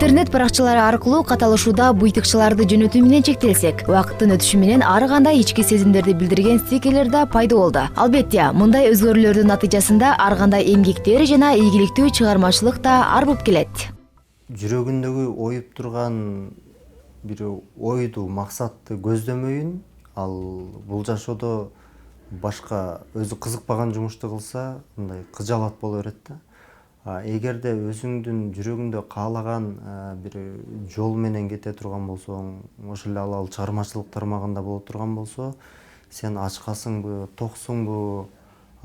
Интернет баракчалары аркылуу каталышууда буйтукчуларды жөнөтүү менен чектелсек, убакыттын өтүшү менен ар кандай ички сезимдерди билдирген стикерлер да пайда болду. Албетте, мындай өзгөрүүлөрдүн натыйжасында ар кандай эмгектер жана ийгиликтүү чыгармачылык да арбып келет. Жүрөгүндөгү оюп турган бир ойду, максатты көздөмөйүн ал бул жашоодо башка өзү кызыкпаган жумушту кылса, мындай кыжалат боло берет да. Эгерде өзүңдүн жүрөгүңдө каалаган бир жол менен кете турган болсоң, ошол эле ал чыгармачылык тармагында боло турган болсо, сен ачкасыңбы, токсуңбу,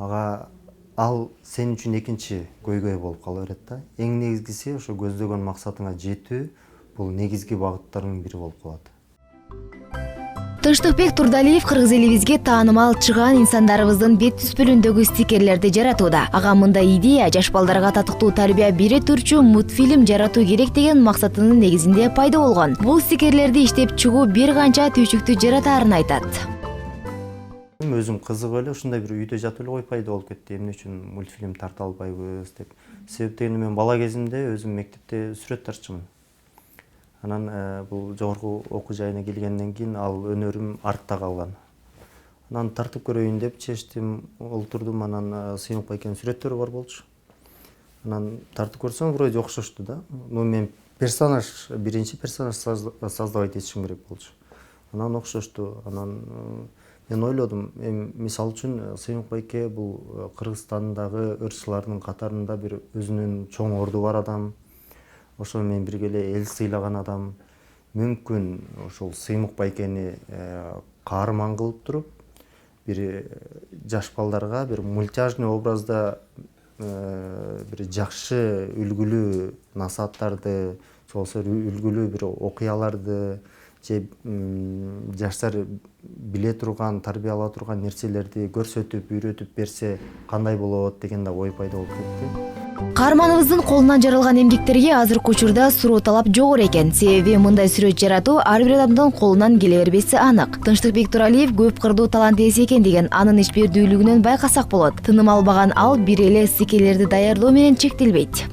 ал сен үчүн экинчи көйгөй болуп кала берет да. Эң негизгиси ошо көздөгөн максатыңа жетүү, бул негизги багыттардын бири болуп калат. Тынчтыкбек Турдалиев кыргыз элибизге таанымал чыгаан инсандарыбыздын бет түспөлүндөгү стикерлерди жаратууда. Ага мындай идея жаш балдарга татыктуу тарбия бере турчу мультфильм жаратуу керек деген максатынын негизинде пайда болгон. Бул стикерлерди иштеп чыгуу бир канча түйшүктү жаратаарын айтат. Өзүм кызыгып эле ушундай бир үйдө жатып эле койуп пайда болуп кетти. Эмне үчүн мультфильм тарта албайбыз деп. Себеп дегенде мен бала кезимде өзүм мектепте сүрөт тартчумун. Анан бул жогорку окуу жайына келгенден кийин ал өнөрүм артта калган. Анан тартып көрөйүн деп чечтим, олтурдум, анан Сыймык байкенин сүрөттөрү бар болчу. Анан тартып көрсөм, вроде окшошту да. Мен биринчи персонаж создавать этишим керек болчу. Анан окшошту. Анан мен ойлодум, мисалы үчүн Сыймык байке бул Кыргызстандагы ырчылардын катарында бир өзүнүн чоң орду бар адам. Ошо менен бирге эле эл сыйлаган адам. Мүмкүн ошол Сыймык байкени каарман кылып туруп, бир жаш балдарга бир мультяжный образда бир жакшы үлгүлүү насааттарды, же болбосо үлгүлүү бир окуяларды, же жаштар биле турган, тарбия ала турган нерселерди көрсөтүп, үйрөтүп берсе кандай болот деген да ой пайда болуп кетти. Каарманыбыздын колунан жаралган эмгектерге азыркы учурда суроо талап жогору экен. Себеби мындай сүрөт жаратуу ар бир адамдын колунан келе бербеси анык. Тынчтыкбек Туралиев көп кырдуу талант ээси экен деген анын ичбирдүүлүгүнөн байкасак болот. Тыным албаган ал бир эле стикерлерди даярдоо менен чектелбейт.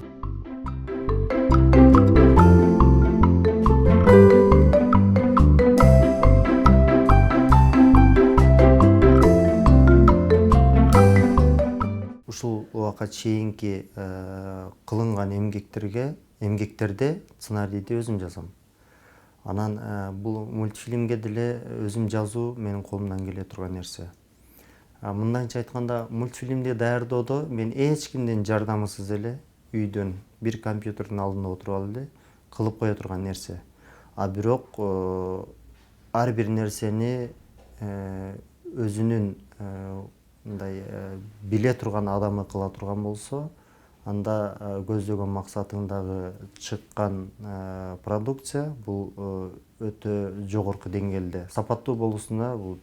Ушул убакка чейинки кылынган эмгектерде сценарийди өзүм жазам. Анан бул мультфильмге деле өзүм жазуу менин колумдан келе турган нерсе. Мындайча айтканда, мультфильмди даярдоодо мен эч кимдин жардамысыз эле үйдөн бир компьютердин алдында отуруп алып эле кылып кое турган нерсе. Бирок ар бир нерсени өзүнүн мындай биле турган адамы кыла турган болсо, анда көздөгөн максатыңдагы чыккан продукция бул өтө жогорку деңгээлде, сапаттуу болуусуна бул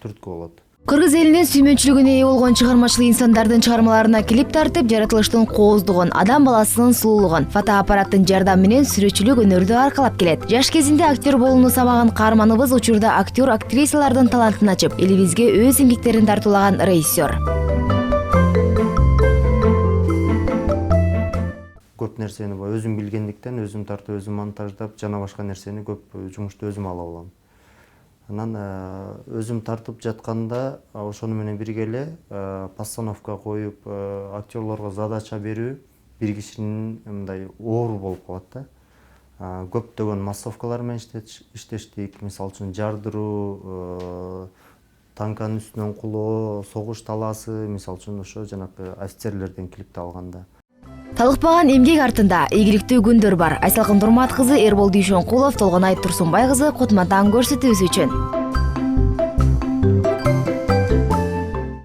түрткү болот. Кыргыз элинин сүймөнчүлүгүнө ээ болгон чыгармачыл инсандардын чыгармаларына клип тартып, жаратылыштын кооздугун, адам баласынын сулуулугун, фотоаппараттын жардамы менен сүрөтчүлүк өнөрдү аркалап келет. Жаш кезинде актер болууну самаган каарманыбыз учурда актер, актрисалардын талантын ачып, элибизге өз эмгектерин тартуулаган режиссер. Көп нерсени өзүм билгендиктен өзүм тартып, өзүм монтаждап, жана башка нерсени көп жумушту өзүм ала алам. Анан өзүм тартып жатканда ошону менен бирге эле постановка коюп, актерлорго задача берүү бир кишинин мындай оору болуп калат да. Көптөгөн массовкалар менен иштештик. Мисалы үчүн жардыруу, танканын үстүнөн кулоо, согуш талаасы, мисалы үчүн ошо жанакы офицерлерден клипти алганда. Талыкпаган эмгек артында ийгиликтүү күндөр бар. Айсалкын Турмат кызы, Эрбол Дүйшөнкулов, Толгонай Турсунбай кызы, Кутман таң көрсөтүүсү үчүн.